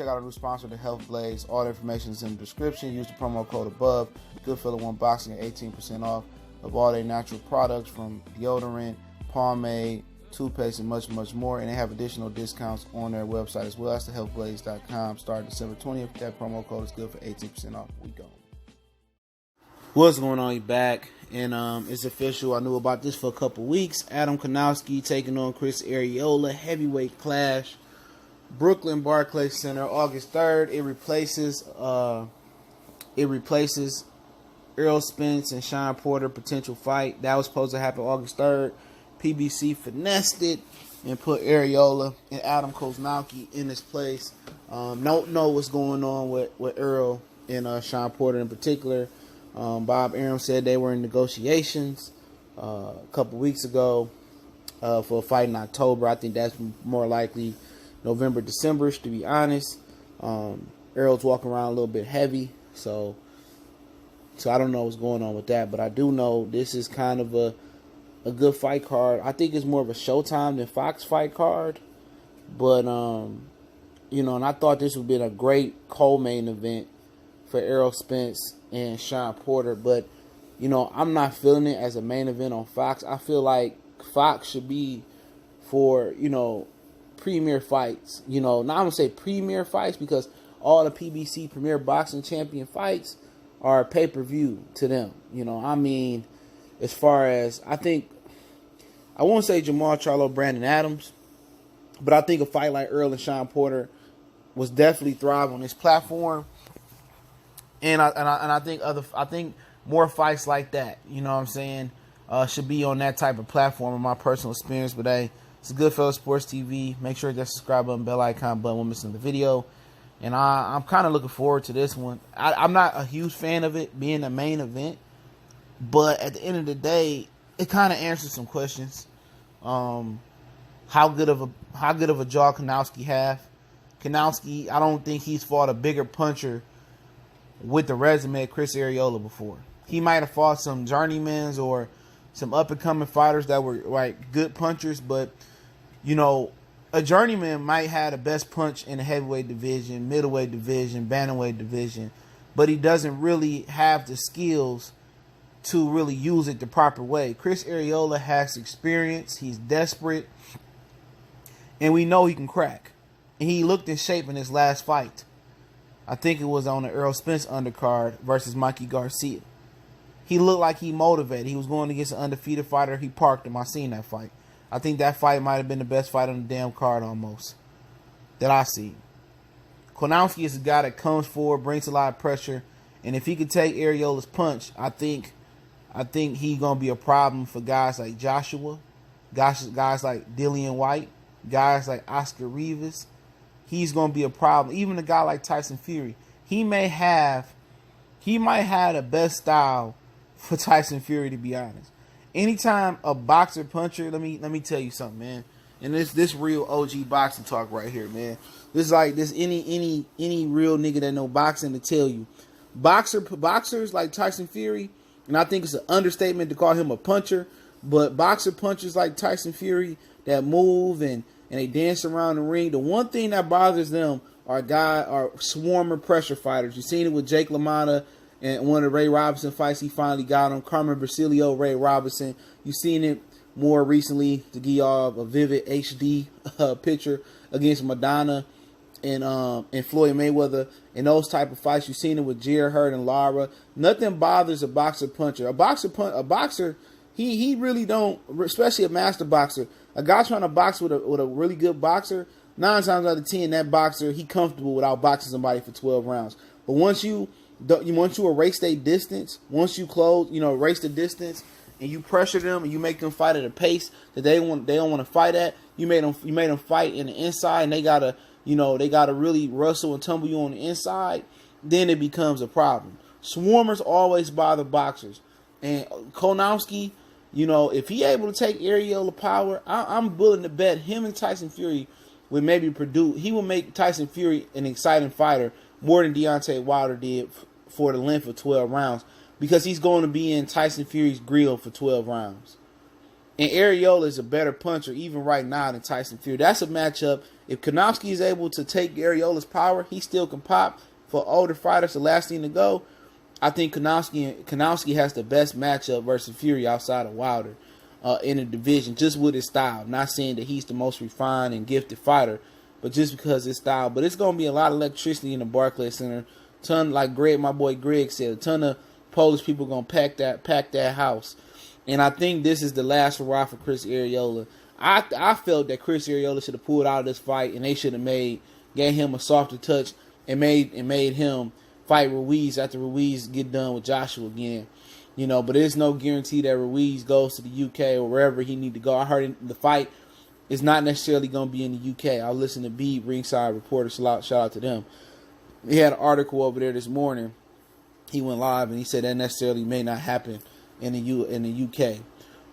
check out our new sponsor, the Health Blaze. All the information is in the description. Use the promo code above. Goodfellow Unboxing at 18% off of all their natural products, from deodorant, pomade, toothpaste, and much, much more. And they have additional discounts on their website as well. That's thehealthblaze.com. Starting December 20th. That promo code is good for 18% off. We go. What's going on? You back? And it's official. I knew about this for a couple weeks. Adam Kownacki taking on Chris Arreola. Heavyweight clash. Brooklyn Barclays Center, August 3rd. It replaces Errol Spence and Shawn Porter potential fight. That was supposed to happen August 3rd. PBC finessed it and put Arreola and Adam Kownacki in his place. Don't know what's going on with Errol and Shawn Porter in particular. Bob Arum said they were in negotiations a couple weeks ago for a fight in October. I think that's more likely November, December, to be honest. Errol's walking around a little bit heavy, so I don't know what's going on with that. But I do know this is kind of a good fight card. I think it's more of a Showtime than Fox fight card. But, and I thought this would have been a great co-main event for Errol Spence and Shawn Porter. But, I'm not feeling it as a main event on Fox. I feel like Fox should be for, premier fights. Now I'm going to say premier fights because all the PBC Premier Boxing Champion fights are pay-per-view to them. As far as, I won't say Jamal Charlo, Brandon Adams, but I think a fight like Errol and Shawn Porter was definitely thrive on this platform. And I think more fights like that, should be on that type of platform in my personal experience. But hey, it's Goodfellow Sports TV. Make sure that subscribe button, bell icon button when missing the video. And I'm kind of looking forward to this one. I'm not a huge fan of it being the main event, but at the end of the day, it kind of answers some questions. How good of a jaw Kownacki have? Kownacki, I don't think he's fought a bigger puncher with the resume of Chris Arreola before. He might have fought some journeymans or some up-and-coming fighters that were like good punchers, but a journeyman might have the best punch in the heavyweight division, middleweight division, bantamweight division, but he doesn't really have the skills to really use it the proper way. Chris Arreola has experience. He's desperate, and we know he can crack. And he looked in shape in his last fight. I think it was on the Errol Spence undercard versus Mikey Garcia. He looked like he motivated. He was going against an undefeated fighter. He parked him. I seen that fight. I think that fight might have been the best fight on the damn card almost that I see. Kownacki is a guy that comes forward, brings a lot of pressure, and if he could take Arreola's punch, I think he's gonna be a problem for guys like Joshua, guys like Dillian White, guys like Oscar Rivas. He's gonna be a problem. Even a guy like Tyson Fury, he might have the best style for Tyson Fury, to be honest. Anytime a boxer puncher, let me tell you something, man. And this real OG boxing talk right here, man. This is like this any real nigga that know boxing to tell you. Boxers like Tyson Fury, and I think it's an understatement to call him a puncher, but boxer punchers like Tyson Fury that move and they dance around the ring. The one thing that bothers them are swarmer pressure fighters. You've seen it with Jake LaMotta and one of the Ray Robinson fights he finally got on. Carmen Basilio, Ray Robinson. You've seen it more recently to give y'all a vivid HD picture against Madonna and Floyd Mayweather. In those type of fights, you've seen it with Jared Hurd and Lara. Nothing bothers a boxer puncher. A boxer, he really don't, especially a master boxer. A guy trying to box with a really good boxer, 9 times out of 10, that boxer, he comfortable without boxing somebody for 12 rounds. But once you erase their distance, once you erase the distance, and you pressure them and you make them fight at a pace that they don't want to fight at, you made them fight in the inside, and they gotta really wrestle and tumble you on the inside, then it becomes a problem. Swarmers always bother boxers, and Kownacki, if he able to take Arreola power, I'm willing to bet him and Tyson Fury would maybe produce. He will make Tyson Fury an exciting fighter more than Deontay Wilder did for the length of 12 rounds, because he's going to be in Tyson Fury's grill for 12 rounds. And Arreola is a better puncher even right now than Tyson Fury. That's a matchup. If Kownacki is able to take Arreola's power, he still can pop. For older fighters, the last thing to go, I think Kownacki has the best matchup versus Fury outside of Wilder in the division, just with his style. Not saying that he's the most refined and gifted fighter, but just because his style. But it's going to be a lot of electricity in the Barclays Center. Like my boy Greg said, a ton of Polish people going to pack that house. And I think this is the last hurrah for Chris Arreola. I felt that Chris Arreola should have pulled out of this fight, and they should have gave him a softer touch and made him fight Ruiz after Ruiz get done with Joshua again. But there's no guarantee that Ruiz goes to the UK or wherever he need to go. I heard the fight is not necessarily going to be in the UK. I'll listen to B Ringside Reporter. Shout out to them. He had an article over there this morning. He went live and he said that necessarily may not happen in the UK,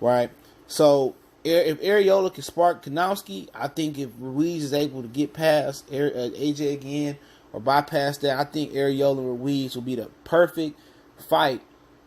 right? So if Arreola can spark Kownacki, I think if Ruiz is able to get past AJ again or bypass that, I think Arreola and Ruiz will be the perfect fight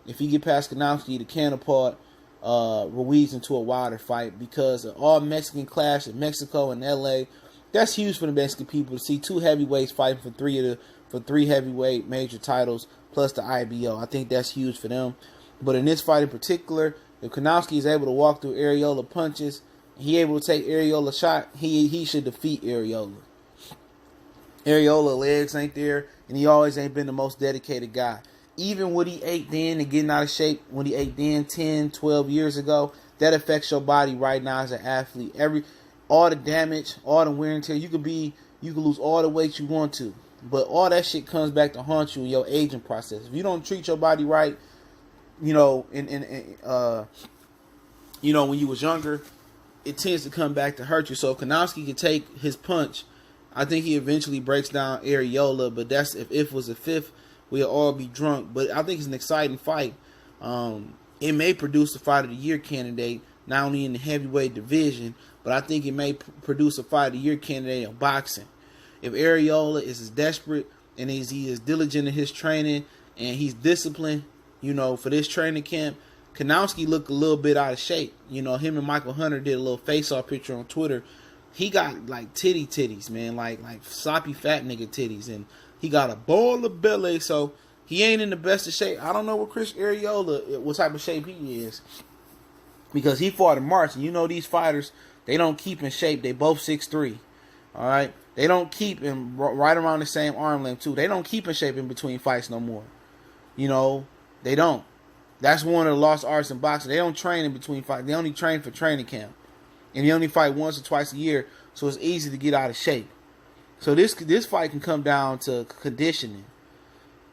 if he get past Kownacki to catapult Ruiz into a Wilder fight, because an all Mexican clash in Mexico and LA, that's huge for the Mexican people to see two heavyweights fighting for three heavyweight major titles plus the IBO. I think that's huge for them. But in this fight in particular, if Kownacki is able to walk through Arreola punches, he able to take Arreola shot, he should defeat Arreola. Arreola legs ain't there, and he always ain't been the most dedicated guy. Even what he ate then and getting out of shape when he ate then 10, 12 years ago, that affects your body right now as an athlete. All the damage, all the wear and tear, you could lose all the weight you want to, but all that shit comes back to haunt you in your aging process. If you don't treat your body right, when you was younger, it tends to come back to hurt you. So if Kownacki can take his punch, I think he eventually breaks down Arreola, but that's if was a fifth, we'll all be drunk. But I think it's an exciting fight. It may produce a fight of the year candidate, not only in the heavyweight division, but I think it may produce a fight of the year candidate in boxing. If Arreola is as desperate and he is diligent in his training and he's disciplined, for this training camp, Kownacki looked a little bit out of shape. Him and Michael Hunter did a little face-off picture on Twitter. He got like titties, man, like sloppy fat nigga titties, and he got a ball of belly, so he ain't in the best of shape. I don't know what Chris Arreola, what type of shape he is, because he fought in March, and these fighters, they don't keep in shape. They both 6'3", all right? They don't keep in right around the same arm length, too. They don't keep in shape in between fights no more. They don't. That's one of the lost arts in boxing. They don't train in between fights. They only train for training camp. And they only fight once or twice a year, so it's easy to get out of shape. So this fight can come down to conditioning.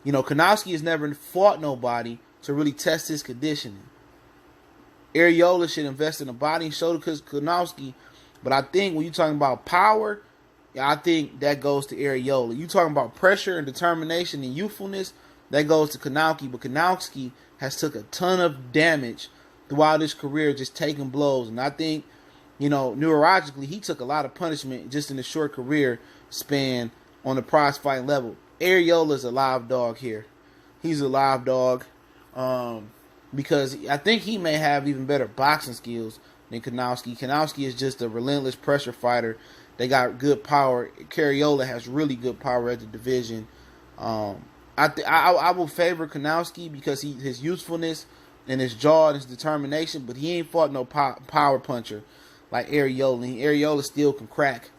Kownacki has never fought nobody to really test his conditioning. Arreola should invest in the body and shoulder because Kownacki. But I think when you're talking about power, I think that goes to Arreola. You talking about pressure and determination and youthfulness, that goes to Kownacki. But Kownacki has took a ton of damage throughout his career just taking blows. And I think, neurologically, he took a lot of punishment just in a short career span on the prize fight level. Arreola is a live dog here. He's a live dog because I think he may have even better boxing skills than Kownacki. Kownacki is just a relentless pressure fighter. They got good power. Arreola has really good power at the division. I will favor Kownacki because his usefulness and his jaw and his determination, but he ain't fought no power puncher like Arreola. Arreola still can crack,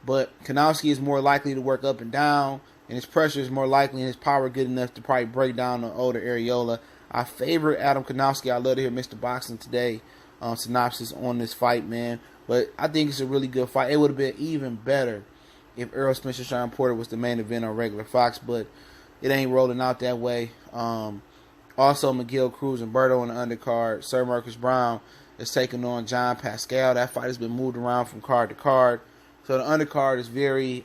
but Kownacki is more likely to work up and down, and his pressure is more likely and his power good enough to probably break down the older Arreola. I favor Adam Kownacki. I love to hear Mr. Boxing Today synopsis on this fight, man. But I think it's a really good fight. It would have been even better if Errol Spence and Shawn Porter was the main event on regular Fox, but it ain't rolling out that way. Also, McGill Cruz and Berto on the undercard. Sir Marcus Brown is taking on John Pascal. That fight has been moved around from card to card. So the undercard is very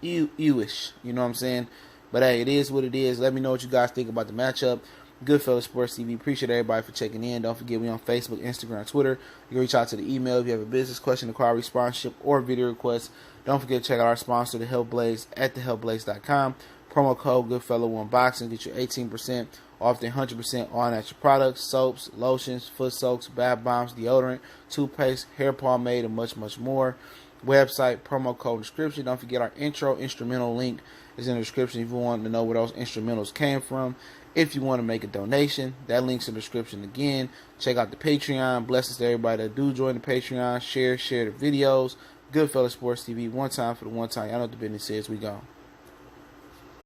you-ish. You know what I'm saying? But hey, it is what it is. Let me know what you guys think about the matchup. Goodfellas Sports TV. Appreciate everybody for checking in. Don't forget, we on Facebook, Instagram, Twitter. You can reach out to the email if you have a business question, inquiry, sponsorship, or video request. Don't forget to check out our sponsor, The Health Blaze, at thehealthblaze.com. Promo code Goodfella1Boxing. Get you 18% Often 100% all natural products, soaps, lotions, foot soaks, bath bombs, deodorant, toothpaste, hair pomade, and much, much more. Website, promo code, description. Don't forget our intro instrumental link is in the description if you want to know where those instrumentals came from. If you want to make a donation, that link's in the description again. Check out the Patreon. Blessings to everybody that do join the Patreon. Share the videos. Goodfellas Sports TV. One time for the one time. Y'all know what the business is. We gone.